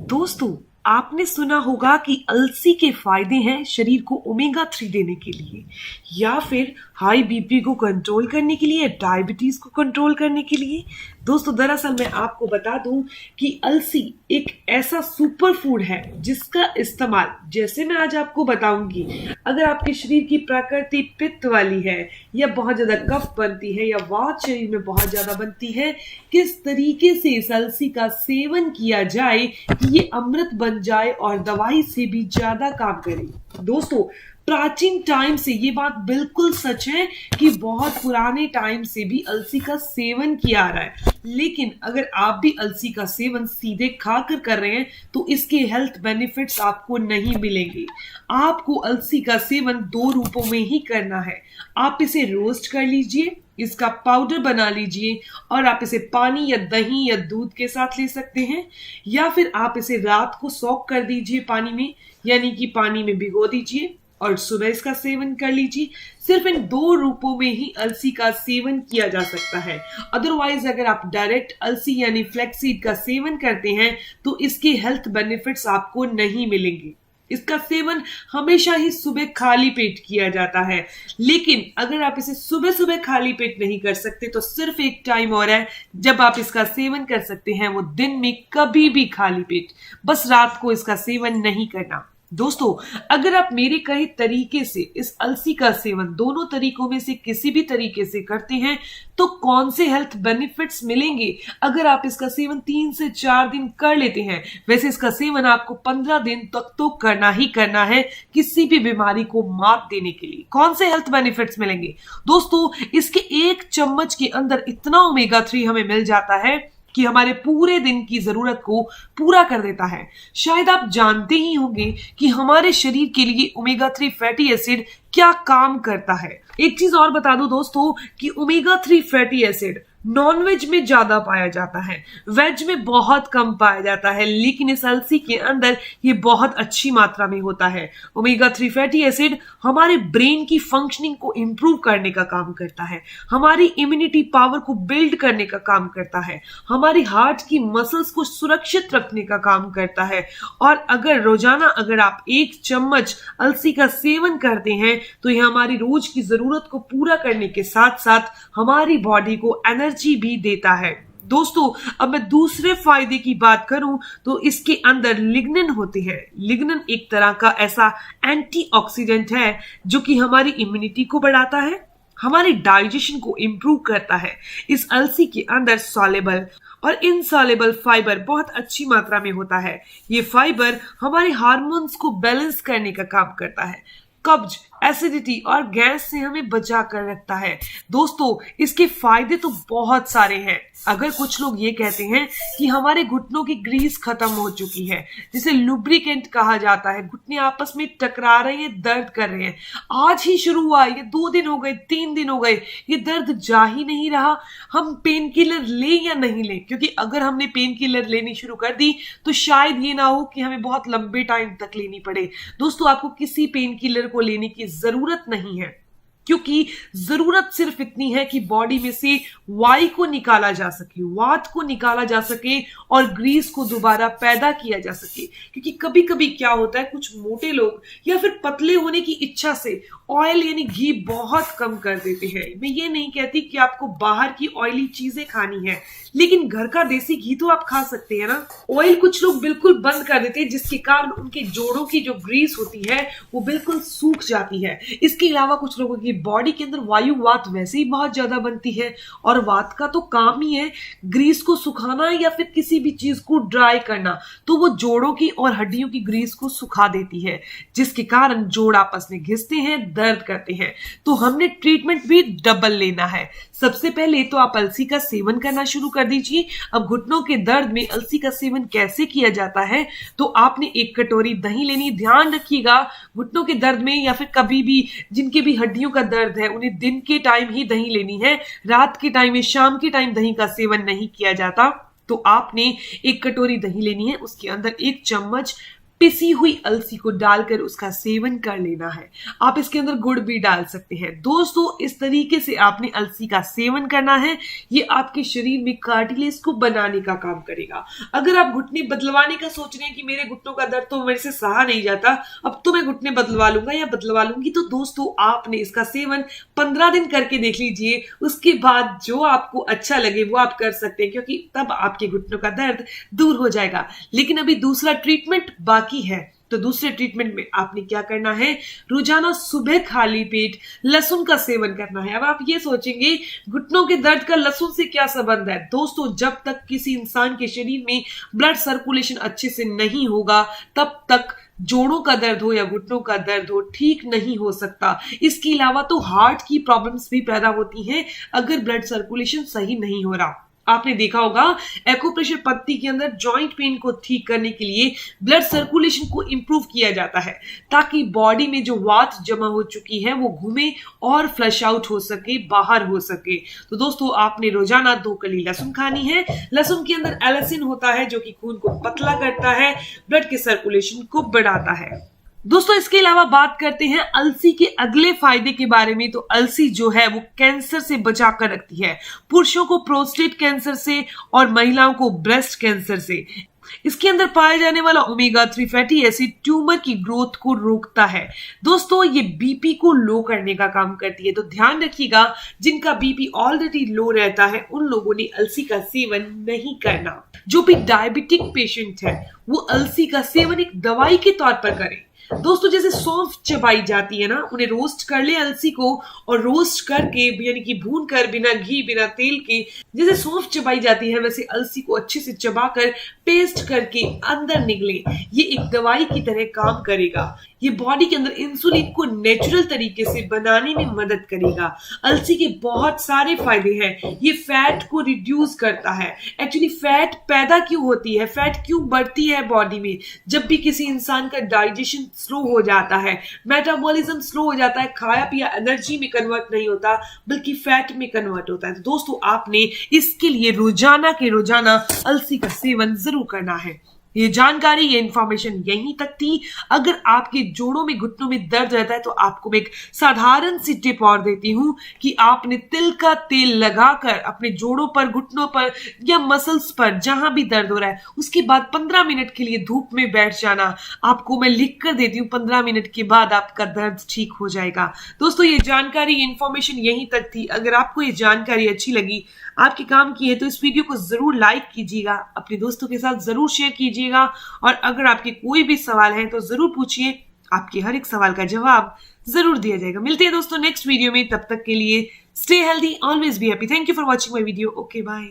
दोस्तों, आपने सुना होगा कि अलसी के फायदे हैं शरीर को ओमेगा 3 देने के लिए, या फिर हाई बीपी को कंट्रोल करने के लिए, डायबिटीज को कंट्रोल करने के लिए। दोस्तों, दरअसल मैं आपको बता दूं कि अलसी एक ऐसा सुपर फूड है जिसका इस्तेमाल, जैसे मैं आज आपको बताऊंगी, अगर आपके शरीर की प्रकृति पित्त वाली है, या बहुत ज्यादा कफ बनती है, या वात शरीर में बहुत ज्यादा बनती है, किस तरीके से इस अलसी का सेवन किया जाए कि ये अमृत बन जाए और दवाई से भी ज्यादा काम करे। दोस्तों, प्राचीन टाइम से ये बात बिल्कुल सच है कि बहुत पुराने टाइम से भी अलसी का सेवन किया आ रहा है। लेकिन अगर आप भी अलसी का सेवन सीधे खाकर कर रहे हैं तो इसके हेल्थ बेनिफिट्स आपको नहीं मिलेंगे। आपको अलसी का सेवन दो रूपों में ही करना है। आप इसे रोस्ट कर लीजिए, इसका पाउडर बना लीजिए, और आप इसे पानी या दही या दूध के साथ ले सकते हैं, या फिर आप इसे रात को सॉक कर दीजिए पानी में, यानी कि पानी में भिगो दीजिए और सुबह इसका सेवन कर लीजिए। सिर्फ इन दो रूपों में ही अलसी का सेवन किया जा सकता है। अदरवाइज अगर आप डायरेक्ट अलसी यानी फ्लैक्सीड का सेवन करते हैं तो इसके हेल्थ बेनिफिट्स आपको नहीं मिलेंगे। इसका सेवन हमेशा ही सुबह खाली पेट किया जाता है, लेकिन अगर आप इसे सुबह सुबह खाली पेट नहीं कर सकते तो सिर्फ एक टाइम और है जब आप इसका सेवन कर सकते हैं, वो दिन में कभी भी खाली पेट, बस रात को इसका सेवन नहीं करना। दोस्तों, अगर आप मेरे कहे तरीके से इस अलसी का सेवन दोनों तरीकों में से किसी भी तरीके से करते हैं तो कौन से हेल्थ बेनिफिट्स मिलेंगे अगर आप इसका सेवन 3 से 4 दिन कर लेते हैं। वैसे इसका सेवन आपको 15 दिन तक तो करना ही करना है किसी भी बीमारी को मात देने के लिए। कौन से हेल्थ बेनिफिट्स मिलेंगे? दोस्तों, इसके 1 चम्मच के अंदर इतना ओमेगा 3 हमें मिल जाता है कि हमारे पूरे दिन की जरूरत को पूरा कर देता है। शायद आप जानते ही होंगे कि हमारे शरीर के लिए ओमेगा 3 फैटी एसिड क्या काम करता है। एक चीज और बता दूं दोस्तों कि omega 3 fatty acid non veg में ज्यादा पाया जाता है, वेज में बहुत कम पाया जाता है, लेकिन इस अलसी के अंदर ये बहुत अच्छी मात्रा में होता है। ओमेगा 3 फैटी एसिड हमारे ब्रेन की फंक्शनिंग को इंप्रूव करने का काम करता है, हमारी इम्यूनिटी पावर को बिल्ड करने का काम करता है, हमारी हार्ट की मसल्स को सुरक्षित रखने का काम करता है। और अगर रोजाना अगर आप 1 चम्मच अलसी का सेवन करते हैं तो यह हमारी रोज की जरूरत को पूरा करने के साथ साथ हमारी बॉडी को एनर्जी भी देता है। दोस्तों, अब मैं दूसरे फायदे की बात करूं तो इसके अंदर लिग्निन होते हैं। लिग्निन एक तरह का ऐसा एंटीऑक्सीडेंट है जो कि हमारी इम्यूनिटी को बढ़ाता है, हमारी डाइजेशन को इंप्रूव करता है। इस अलसी के अंदर सॉलेबल और इनसॉलेबल फाइबर बहुत अच्छी मात्रा में होता है। ये फाइबर हमारे हार्मोन्स को बैलेंस करने का काम करता है, कब्ज, एसिडिटी और गैस से हमें बचा कर रखता है। दोस्तों, इसके फायदे तो बहुत सारे हैं। अगर कुछ लोग ये कहते हैं कि हमारे घुटनों की ग्रीस खत्म हो चुकी है, जिसे लुब्रिकेंट कहा जाता है, घुटने आपस में टकरा रहे हैं, दर्द कर रहे हैं, आज ही शुरू हुआ, ये 2 दिन हो गए, 3 दिन हो गए, ये दर्द जा ही नहीं रहा, हम पेन किलर लें या नहीं लें? क्योंकि अगर हमने पेन किलर लेनी शुरू कर दी तो शायद ये ना हो कि हमें बहुत लंबे टाइम तक लेनी पड़े। दोस्तों, आपको किसी पेन किलर को लेने की जरूरत नहीं है, क्योंकि जरूरत सिर्फ इतनी है कि बॉडी में से वायु को निकाला जा सके, वात को निकाला जा सके और ग्रीस को दोबारा पैदा किया जा सके। क्योंकि कभी कभी क्या होता है, कुछ मोटे लोग या फिर पतले होने की इच्छा से ऑयल यानी घी बहुत कम कर देते हैं। मैं ये नहीं कहती कि आपको बाहर की ऑयली चीजें खानी है, लेकिन घर का देसी घी तो आप खा सकते हैं ना। ऑयल कुछ लोग बिल्कुल बंद कर देते हैं, जिसके कारण उनके जोड़ों की जो ग्रीस होती है वो बिल्कुल सूख जाती है। इसके अलावा कुछ लोगों की बॉडी के अंदर वायु वात वैसे ही बहुत ज्यादा बनती है, और वात का तो काम ही है ग्रीस को सुखाना या फिर किसी भी चीज को ड्राई करना, तो वो जोड़ों की और हड्डियों की ग्रीस को सुखा देती है, जिसके कारण जोड़ आपस में घिसते हैं, दर्द करते हैं। तो हमने ट्रीटमेंट भी डबल लेना है। सबसे पहले तो आप अलसी का सेवन करना शुरू कर दीजिए। अब घुटनों के दर्द में अलसी का सेवन कैसे किया जाता है, तो आपने 1 कटोरी दही लेनी। ध्यान रखिएगा, घुटनों के दर्द में या फिर कभी भी जिनके भी हड्डियों का दर्द है उन्हें दिन के टाइम ही दही लेनी है, रात के टाइम में, शाम के टाइम दही का सेवन नहीं किया जाता। तो आपने 1 कटोरी दही लेनी है, उसके अंदर 1 चम्मच पिसी हुई अलसी को डालकर उसका सेवन कर लेना है। आप इसके अंदर गुड़ भी डाल सकते हैं। दोस्तों, इस तरीके से आपने अलसी का सेवन करना है। ये आपके शरीर में कार्टिलेज को बनाने का काम करेगा। अगर आप घुटने बदलवाने का सोच रहे हैं कि मेरे घुटनों का दर्द तो मेरे से सहा नहीं जाता, अब तो मैं घुटने बदलवा लूंगा या बदलवा लूंगी, तो दोस्तों आपने इसका सेवन 15 दिन करके देख लीजिए। उसके बाद जो आपको अच्छा लगे वो आप कर सकते हैं, क्योंकि तब आपके घुटनों का दर्द दूर हो जाएगा। लेकिन अभी दूसरा ट्रीटमेंट बाकी है। तो दूसरे ट्रीटमेंट में आपने क्या करना है, रोजाना सुबह खाली पेट लहसुन का सेवन करना है। अब आप ये सोचेंगे घुटनों के दर्द का लहसुन से क्या संबंध है। दोस्तों, जब तक किसी इंसान के शरीर में ब्लड सर्कुलेशन अच्छे से नहीं होगा, तब तक जोड़ों का दर्द हो या घुटनों का दर्द हो ठीक नहीं हो सकता। इसके अलावा तो हार्ट की प्रॉब्लम्स भी पैदा होती हैं अगर ब्लड सर्कुलेशन सही नहीं हो रहा। आपने देखा होगा एक्यूप्रेशर पत्ती के अंदर जॉइंट पेन को ठीक करने के लिए ब्लड सर्कुलेशन को इंप्रूव किया जाता है, ताकि बॉडी में जो वात जमा हो चुकी है वो घूमे और फ्लश आउट हो सके, बाहर हो सके। तो दोस्तों, आपने रोजाना 2 कली लहसुन खानी है। लहसुन के अंदर एलिसिन होता है जो कि खून को पतला करता है, ब्लड के सर्कुलेशन को बढ़ाता है। दोस्तों, इसके अलावा बात करते हैं अलसी के अगले फायदे के बारे में। तो अलसी जो है वो कैंसर से बचा कर रखती है, पुरुषों को प्रोस्टेट कैंसर से और महिलाओं को ब्रेस्ट कैंसर से। इसके अंदर पाया जाने वाला ओमेगा 3 फैटी एसिड ट्यूमर की ग्रोथ को रोकता है। दोस्तों, ये बीपी को लो करने का काम करती है। तो ध्यान रखिएगा, जिनका बीपी ऑलरेडी लो रहता है उन लोगों ने अलसी का सेवन नहीं करना। जो भी डायबिटिक पेशेंट है वो अलसी का सेवन एक दवाई के तौर पर करें। दोस्तों, जैसे सौंफ चबाई जाती है ना, उन्हें रोस्ट कर ले अलसी को, और रोस्ट करके यानी कि भून कर बिना घी बिना तेल के जैसे सौंफ चबाई जाती है, वैसे अलसी को अच्छे से चबाकर पेस्ट करके अंदर निगले। ये एक दवाई की तरह काम करेगा। ये बॉडी के अंदर इंसुलिन को नेचुरल तरीके से बनाने में मदद करेगा। अलसी के बहुत सारे फायदे हैं। ये फैट को रिड्यूस करता है। एक्चुअली फैट पैदा क्यों होती है, फैट क्यों बढ़ती है बॉडी में? जब भी किसी इंसान का डाइजेशन स्लो हो जाता है, मेटाबॉलिज्म स्लो हो जाता है, खाया पिया एनर्जी में कन्वर्ट नहीं होता बल्कि फैट में कन्वर्ट होता है। तो दोस्तों, आपने इसके लिए रोजाना के रोजाना अलसी का सेवन जरूर करना है। ये जानकारी, ये इंफॉर्मेशन यहीं तक थी। अगर आपके जोड़ों में घुटनों में दर्द रहता है तो आपको मैं एक साधारण सी टिप और देती हूं कि आपने तिल का तेल लगाकर अपने जोड़ों पर, घुटनों पर या मसल्स पर जहां भी दर्द हो रहा है, उसके बाद 15 मिनट के लिए धूप में बैठ जाना। आपको मैं लिख कर देती हूँ, 15 मिनट के बाद आपका दर्द ठीक हो जाएगा। दोस्तों, ये जानकारी, ये इंफॉर्मेशन यहीं तक थी। अगर आपको ये जानकारी अच्छी लगी, आपके काम की है, तो इस वीडियो को जरूर लाइक कीजिएगा, अपने दोस्तों के साथ जरूर शेयर कीजिएगा, और अगर आपके कोई भी सवाल है तो जरूर पूछिए। आपके हर एक सवाल का जवाब जरूर दिया जाएगा। मिलते हैं दोस्तों नेक्स्ट वीडियो में। तब तक के लिए stay healthy, always be happy. Thank you for watching my video. Okay, bye.